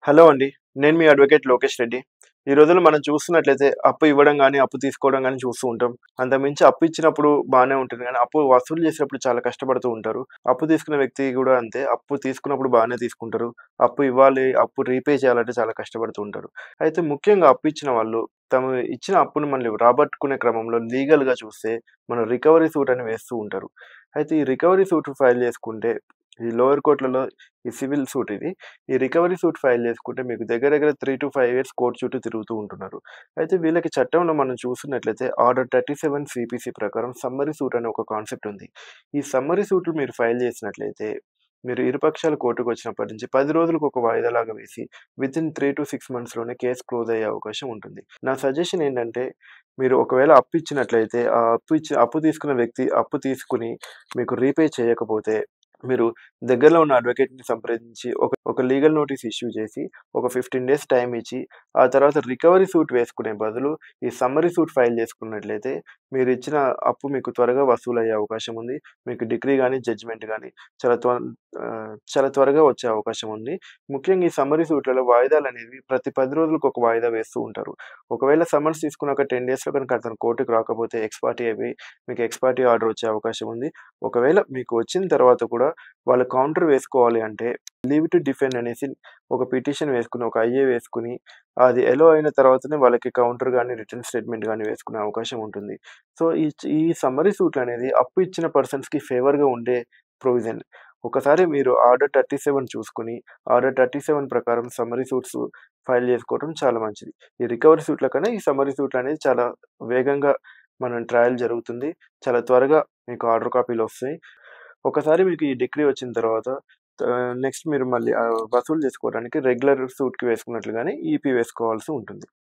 Hello అండి. నేను మీ advocate Lokesh Reddy. ఈ రోజుల్లో మనం చూస్తున్నట్లయితే అప్పు ఇవ్వడం గాని, అప్పు తీసుకోవడం గాని చూస్తూ ఉంటాం. అంతకుమించి అప్పు ఇచ్చినప్పుడు బానే ఉంటుంది గానీ, అప్పు వసూలు చేసేటప్పుడు చాలా కష్టపడుతూ ఉంటారు. అప్పు తీసుకున్న వ్యక్తి గూడా అంతే. అప్పు తీసుకున్నప్పుడు బానే తీసుకుంటారు. అప్పు ఇవ్వాలి, అప్పు రీపే చేయాలంటే చాలా కష్టపడుతూ ఉంటారు. అయితే ముఖ్యంగా అప్పు ఇచ్చిన వాళ్ళు తము ఇచ్చిన అప్పును మళ్ళీ రాబట్టుకునే క్రమంలో లీగల్‌గా చూస్తే మనం రికవరీ సూట్ అని వేస్తూ ఉంటారు. అయితే ఈ రికవరీ సూట్ ఫైల్ చేసుకుంటే ఈ లోయర్ కోర్ట్‌లలో ఈ సివిల్ సూట్ ఇది. ఈ రికవరీ సూట్ ఫైల్ చేసుకుంటే మీకు దగ్గర దగ్గర 3-5 ఇయర్స్ కోర్ట్ చుట్టూ తిరుగుతూ ఉంటున్నారు. అయితే వీళ్ళకి చట్టంలో మనం చూస్తున్నట్లయితే ఆర్డర్ 37 సీపీసీ ప్రకారం సమ్మరీ సూట్ అనే ఒక కాన్సెప్ట్ ఉంది. ఈ సమ్మరీ సూట్‌లు మీరు ఫైల్ చేసినట్లయితే మీరు ఇరుపక్షాలు కోర్టుకొచ్చినప్పటి నుంచి 10 రోజులకు ఒక వాయిదాలాగా వేసి వితిన్ 3-6 మంత్స్‌లోనే కేస్ క్లోజ్ అయ్యే అవకాశం ఉంటుంది. నా సజెషన్ ఏంటంటే మీరు ఒకవేళ అప్పు ఇచ్చినట్లయితే ఆ అప్పు తీసుకున్న వ్యక్తి అప్పు తీసుకొని మీకు రీపే చేయకపోతే మీరు దగ్గరలో ఉన్న అడ్వకేట్‌ని సంప్రదించి ఒక లీగల్ నోటీస్ ఇష్యూ చేసి, ఒక 15 డేస్ టైమ్ ఇచ్చి, ఆ తర్వాత రికవరీ సూట్ వేసుకునే బదులు, ఈ సమ్మరీ సూట్ ఫైల్ చేసుకున్నట్లయితే, మీరిచ్చిన అప్పు మీకు త్వరగా వసూలయ్యే అవకాశం ఉంది. మీకు డిక్రీ గాని, జడ్జిమెంట్ గాని చాలా చాలా త్వరగా వచ్చే అవకాశం ఉంది. ముఖ్యంగా ఈ సమ్మరీ సూట్‌లలో వాయిదాలనేవి ప్రతి 10 రోజులకు ఒక వాయిదా వేస్తూ ఉంటారు. ఒకవేళ సమ్మన్స్ తీసుకున్న ఒక 10 డేస్‌లో గనుక అతను కోర్ట్‌కి రాకపోతే ఎక్స్ పార్టీ అయిపోయి, మీకు ఎక్స్ పార్టీ ఆర్డర్ వచ్చే అవకాశం ఉంది. ఒకవేళ మీకు వచ్చిన తర్వాత కూడా వాళ్ళు కౌంటర్ వేసుకోవాలి అంటే లీవ్ టు డిఫెండ్ అనేసి ఒక పిటిషన్ వేసుకొని, ఒక ఐఏ వేసుకొని, అది ఎలో అయిన తర్వాతనే వాళ్ళకి కౌంటర్ గాని, రిటర్న్ స్టేట్‌మెంట్ గాని వేసుకునే అవకాశం ఉంటుంది. సో, ఈ సమ్మరీ సూట్‌లనేది అప్పు ఇచ్చిన పర్సన్స్‌కి ఫేవర్‌గా ఉండే ప్రొవిజన్. ఒకసారి మీరు ఆర్డర్ 37 చూసుకొని, ఆర్డర్ 37 ప్రకారం సమ్మరీ సూట్స్ ఫైల్ చేసుకోవడం చాలా మంచిది. ఈ రికవరీ సూట్‌ల కన్నా ఈ సమ్మరీ సూట్‌లనేది చాలా వేగంగా మనం ట్రయల్ జరుగుతుంది. చాలా త్వరగా మీకు ఆర్డర్ కాపీలొస్తాయి. ఒకసారి మీకు ఈ డిగ్రీ వచ్చిన తర్వాత నెక్స్ట్ మీరు మళ్ళీ వసూలు చేసుకోవడానికి రెగ్యులర్ సూట్‌కి వేసుకున్నట్లుగానే ఈపీ వేసుకోవాల్సి ఉంటుంది.